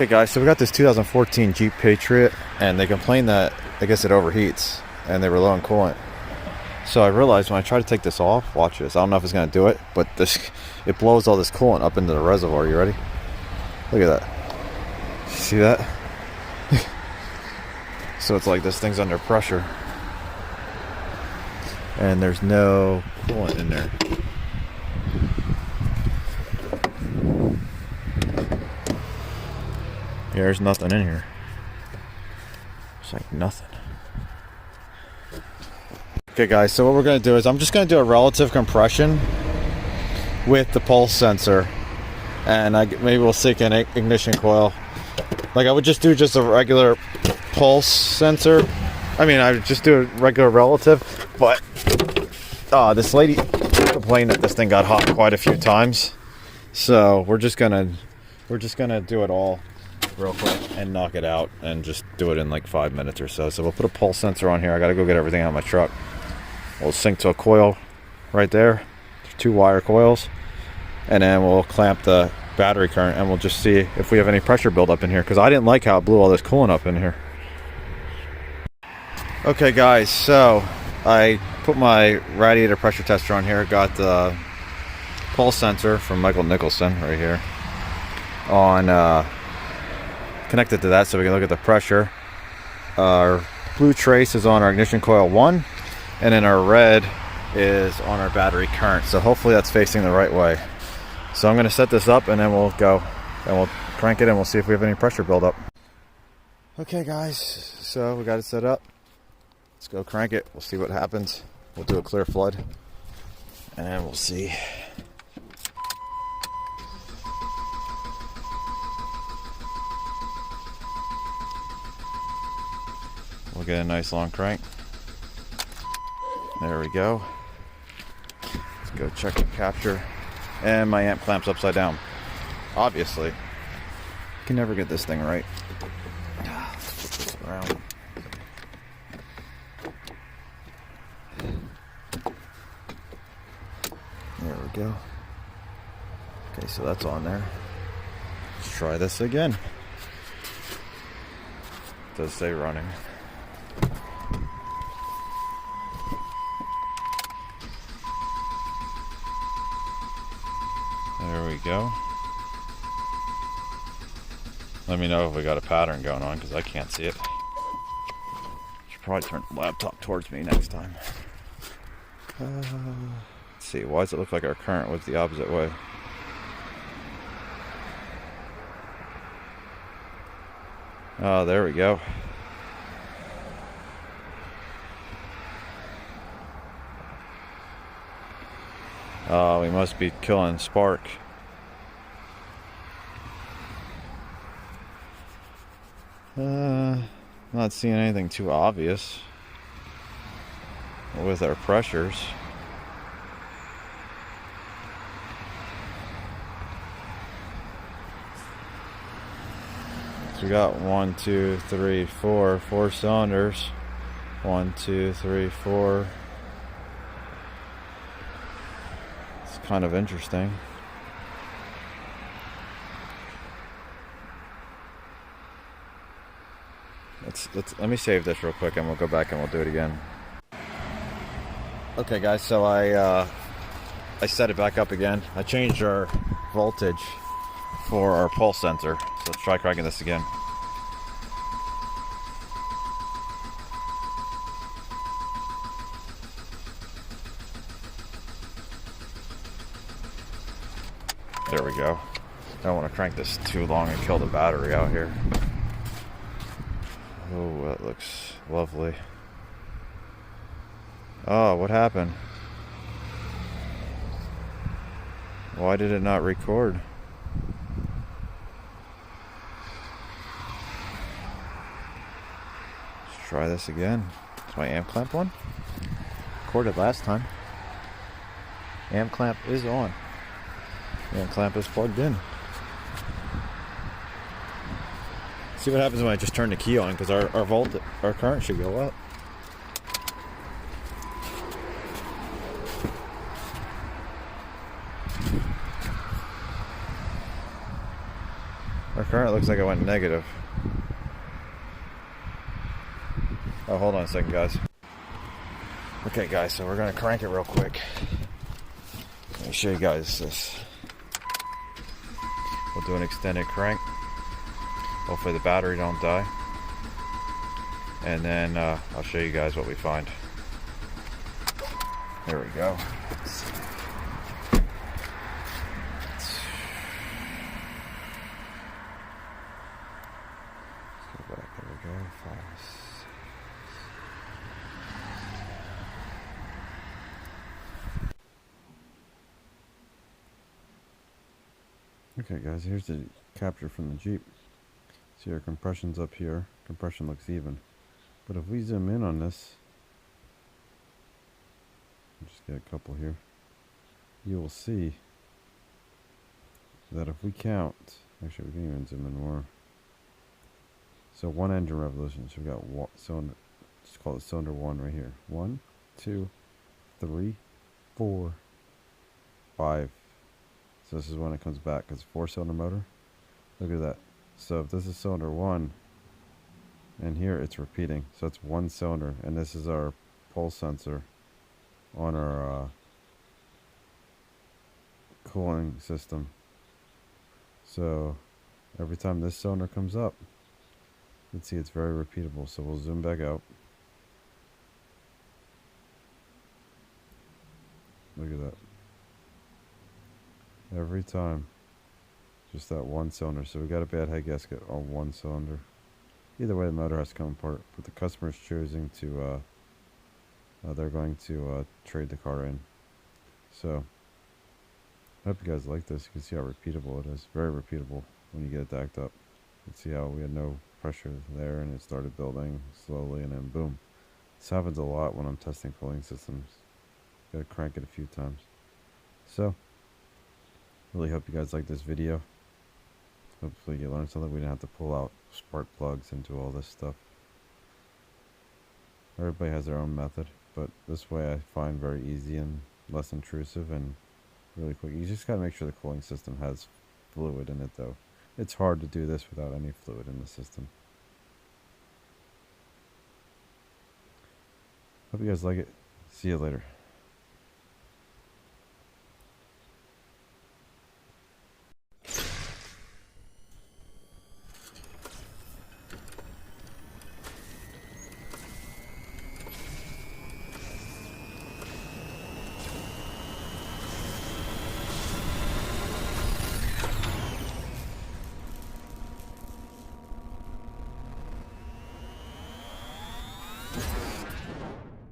Hey guys, so we got this 2014 Jeep Patriot, and they complained that I guess it overheats, and they were low on coolant. So I realized when I try to take this off, watch this. I don't know if it's gonna do it, but it blows all this coolant up into the reservoir. You ready? Look at that. See that? So it's like this thing's under pressure, and there's no coolant in there. Yeah, there's nothing in here. It's like nothing. Okay guys, so what we're going to do is I'm just going to do a relative compression with the pulse sensor, and maybe we'll stick an ignition coil. Like I would just do a regular pulse sensor. I mean, I would just do a regular relative, but this lady complained that this thing got hot quite a few times. So we're just gonna do it all real quick and knock it out and just do it in like 5 minutes or so. So we'll put a pulse sensor on here. I gotta go get everything out of my truck. We'll sync to a coil right there, 2 wire coils, and then we'll clamp the battery current, and we'll just see if we have any pressure buildup in here, because I didn't like how it blew all this coolant up in here. Okay guys, so I put my radiator pressure tester on here. Got the pulse sensor from Nicolson right here on connected to that, so we can look at the pressure. Our blue trace is on our ignition coil 1, and then our red is on our battery current, so hopefully that's facing the right way. So I'm going to set this up, and then we'll go and we'll crank it, and we'll see if we have any pressure buildup. Okay guys, so we got it set up. Let's go crank it. We'll see what happens. We'll do a clear flood, and then we'll see. We'll get a nice long crank. There we go. Let's go check the capture. And my amp clamp's upside down. Obviously. Can never get this thing right. Flip this around. There we go. Okay, so that's on there. Let's try this again. It does say running. There we go. Let me know if we got a pattern going on, because I can't see it. Should probably turn the laptop towards me next time. Let's see, why does it look like our current was the opposite way? Oh, there we go. Oh, we must be killing spark. Not seeing anything too obvious with our pressures. So we got 1, 2, 3, 4 cylinders. 1, 2, 3, 4. Kind of interesting. Let me save this real quick, and we'll go back and we'll do it again. Okay guys, so I set it back up again. I changed our voltage for our pulse sensor, so let's try cranking this again. There we go. I don't want to crank this too long and kill the battery out here. Oh, that looks lovely. Oh, what happened? Why did it not record? Let's try this again. Is my amp clamp on? Recorded last time. Amp clamp is on. And clamp is plugged in. See what happens when I just turn the key on, because our current should go up. current looks like it went negative. Oh, hold on a second, guys. Okay, guys, so we're gonna crank it real quick. Let me show you guys this. We'll do an extended crank. Hopefully the battery don't die. And then I'll show you guys what we find. There we go. Let's see. Let's go back. There we go. 5, 6. Okay, guys, here's the capture from the Jeep. See, our compression's up here. Compression looks even. But if we zoom in on this, just get a couple here, you will see that if we count, actually we can even zoom in more. So 1 engine revolution, so we got one cylinder, just call it cylinder 1 right here. 1, 2, 3, 4, 5. So this is when it comes back, because 4-cylinder motor. Look at that. So if this is cylinder 1, and here it's repeating, so it's 1 cylinder, and this is our pulse sensor on our cooling system. So every time this cylinder comes up, you can see it's very repeatable. So we'll zoom back out. Look at that. Every time, just that 1 cylinder. So we got a bad head gasket on 1 cylinder. Either way, the motor has to come apart, but the customer is choosing to they're going to trade the car in. So I hope you guys like this. You can see how repeatable it is. Very repeatable when you get it dacked up. You can see how we had no pressure there, and it started building slowly, and then boom. This happens a lot when I'm testing cooling systems. Gotta crank it a few times. So really hope you guys like this video. Hopefully you learned something. We didn't have to pull out spark plugs and do all this stuff. Everybody has their own method, but this way I find very easy and less intrusive and really quick. You just gotta make sure the cooling system has fluid in it though. It's hard to do this without any fluid in the system. Hope you guys like it. See you later.